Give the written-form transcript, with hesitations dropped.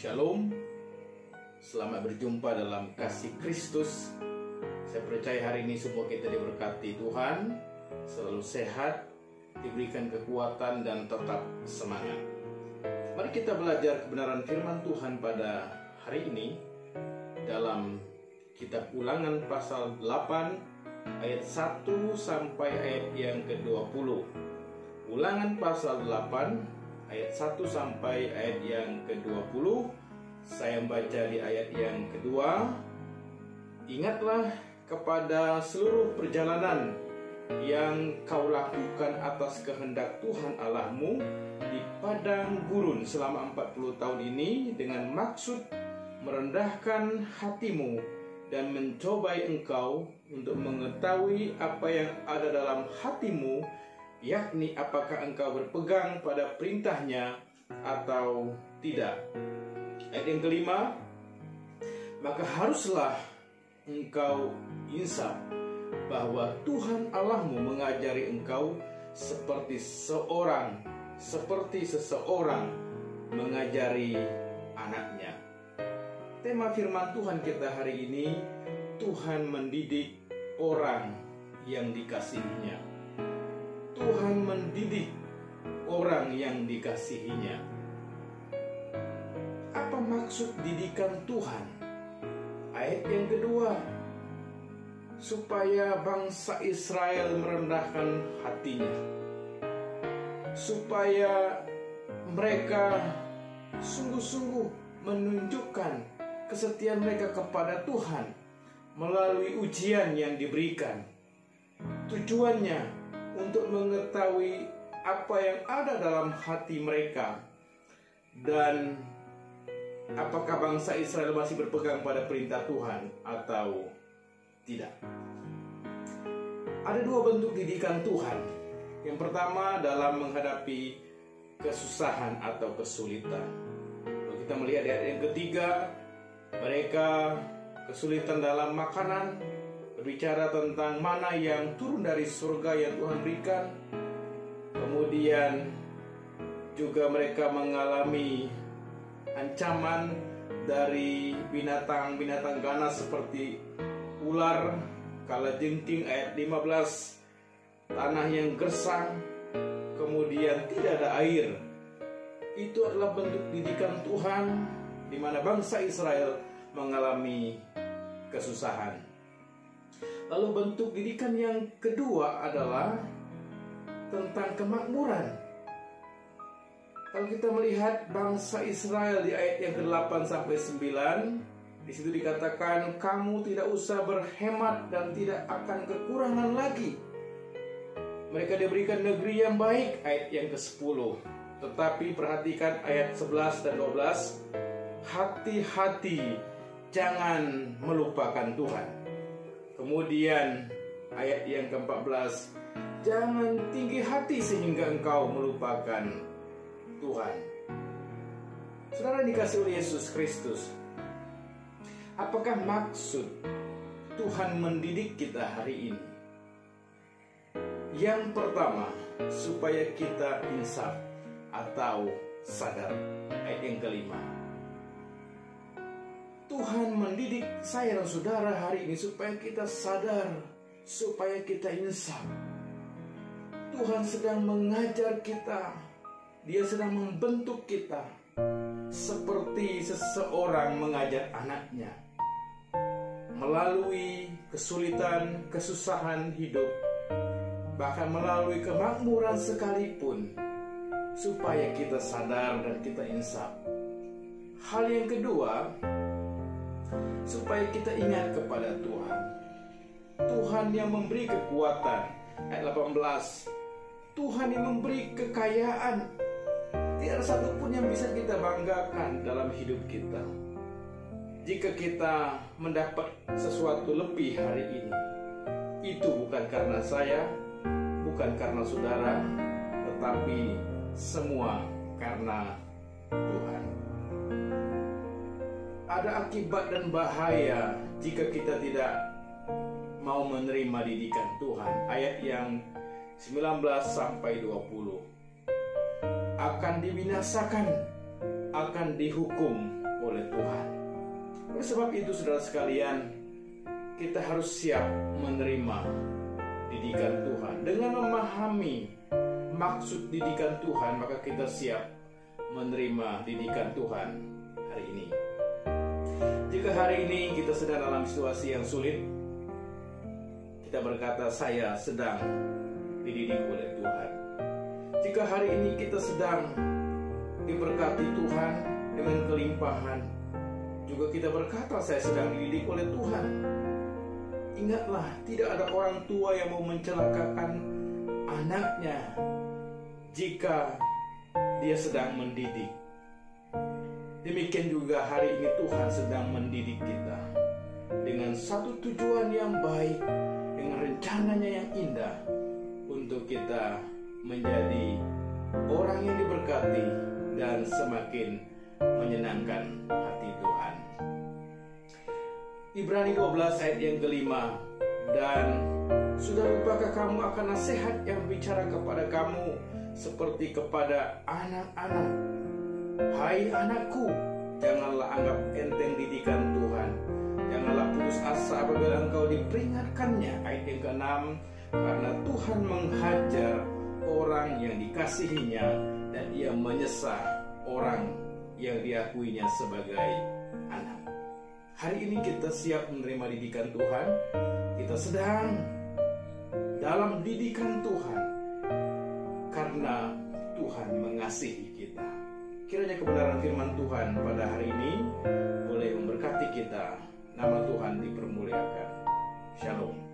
Shalom, selamat berjumpa dalam kasih Kristus. Saya percaya hari ini semua kita diberkati Tuhan, selalu sehat, diberikan kekuatan dan tetap semangat. Mari kita belajar kebenaran firman Tuhan pada hari ini dalam kitab Ulangan pasal 8 ayat 1 sampai ayat yang ke-20. Ulangan pasal 8 ayat 1 sampai ayat yang ke-20. Saya membaca di ayat yang kedua. Ingatlah kepada seluruh perjalanan yang kau lakukan atas kehendak Tuhan Allahmu di padang gurun selama 40 tahun ini dengan maksud merendahkan hatimu dan mencobai engkau untuk mengetahui apa yang ada dalam hatimu, yakni apakah engkau berpegang pada perintahnya atau tidak. Ayat yang kelima, maka haruslah engkau insaf bahwa Tuhan Allahmu mengajari engkau seperti seseorang mengajari anaknya. Tema firman Tuhan kita hari ini, Tuhan mendidik orang yang dikasihinya. Tuhan mendidik orang yang dikasihinya. Apa maksud didikan Tuhan? Ayat yang kedua, supaya bangsa Israel merendahkan hatinya, supaya mereka sungguh-sungguh menunjukkan kesetiaan mereka kepada Tuhan melalui ujian yang diberikan. Tujuannya untuk mengetahui apa yang ada dalam hati mereka dan apakah bangsa Israel masih berpegang pada perintah Tuhan atau tidak. Ada dua bentuk didikan Tuhan. Yang pertama dalam menghadapi kesusahan atau kesulitan. Kalau kita melihat di ayat yang ketiga, mereka kesulitan dalam makanan, berbicara tentang mana yang turun dari surga yang Tuhan berikan. Kemudian juga mereka mengalami ancaman dari binatang-binatang ganas seperti ular, kalajengking ayat 15, tanah yang gersang, kemudian tidak ada air. Itu adalah bentuk didikan Tuhan di mana bangsa Israel mengalami kesusahan. Lalu bentuk didikan yang kedua adalah tentang kemakmuran. Kalau kita melihat bangsa Israel di ayat yang ke-8 sampai 9, di situ dikatakan kamu tidak usah berhemat dan tidak akan kekurangan lagi. Mereka diberikan negeri yang baik, ayat yang ke-10. Tetapi perhatikan ayat 11 dan 12. Hati-hati, jangan melupakan Tuhan. Kemudian ayat yang ke-14, jangan tinggi hati sehingga engkau melupakan Tuhan. Saudara dikasih oleh Yesus Kristus, apakah maksud Tuhan mendidik kita hari ini? Yang pertama, supaya kita insaf atau sadar. Ayat yang kelima, Tuhan mendidik saya dan saudara hari ini supaya kita sadar, supaya kita insaf. Tuhan sedang mengajar kita, Dia sedang membentuk kita seperti seseorang mengajar anaknya melalui kesulitan, kesusahan hidup, bahkan melalui kemakmuran sekalipun, supaya kita sadar dan kita insaf. Hal yang kedua, supaya kita ingat kepada Tuhan. Tuhan yang memberi kekuatan. Ayat 18, Tuhan yang memberi kekayaan. Tidak ada satupun yang bisa kita banggakan dalam hidup kita. Jika kita mendapat sesuatu lebih hari ini, itu bukan karena saya, bukan karena saudara, tetapi semua karena Tuhan. Ada akibat dan bahaya jika kita tidak mau menerima didikan Tuhan. Ayat yang 19 sampai 20. Akan dibinasakan, akan dihukum oleh Tuhan. Oleh sebab itu, saudara sekalian, kita harus siap menerima didikan Tuhan. Dengan memahami maksud didikan Tuhan, maka kita siap menerima didikan Tuhan hari ini. Jika hari ini kita sedang dalam situasi yang sulit, kita berkata, saya sedang dididik oleh Tuhan. Jika hari ini kita sedang diberkati Tuhan dengan kelimpahan, juga kita berkata, saya sedang dididik oleh Tuhan. Ingatlah, tidak ada orang tua yang mau mencelakakan anaknya jika dia sedang mendidik. Demikian juga hari ini Tuhan sedang mendidik kita dengan satu tujuan yang baik, dengan rencananya yang indah, untuk kita menjadi orang yang diberkati dan semakin menyenangkan hati Tuhan. Ibrani 12 ayat yang kelima, dan sudah lupakah kamu akan nasihat yang bicara kepada kamu seperti kepada anak-anak? Hai anakku, janganlah anggap enteng didikan Tuhan. Janganlah putus asa apabila engkau diperingatkannya. Ayat yang ke-6, karena Tuhan menghajar orang yang dikasihinya, dan ia menyesah orang yang diakuinya sebagai anak. Hari ini kita siap menerima didikan Tuhan. Kita sedang dalam didikan Tuhan karena Tuhan mengasihi kita. Kiranya kebenaran firman Tuhan pada hari ini boleh memberkati kita. Nama Tuhan dipermuliakan. Shalom.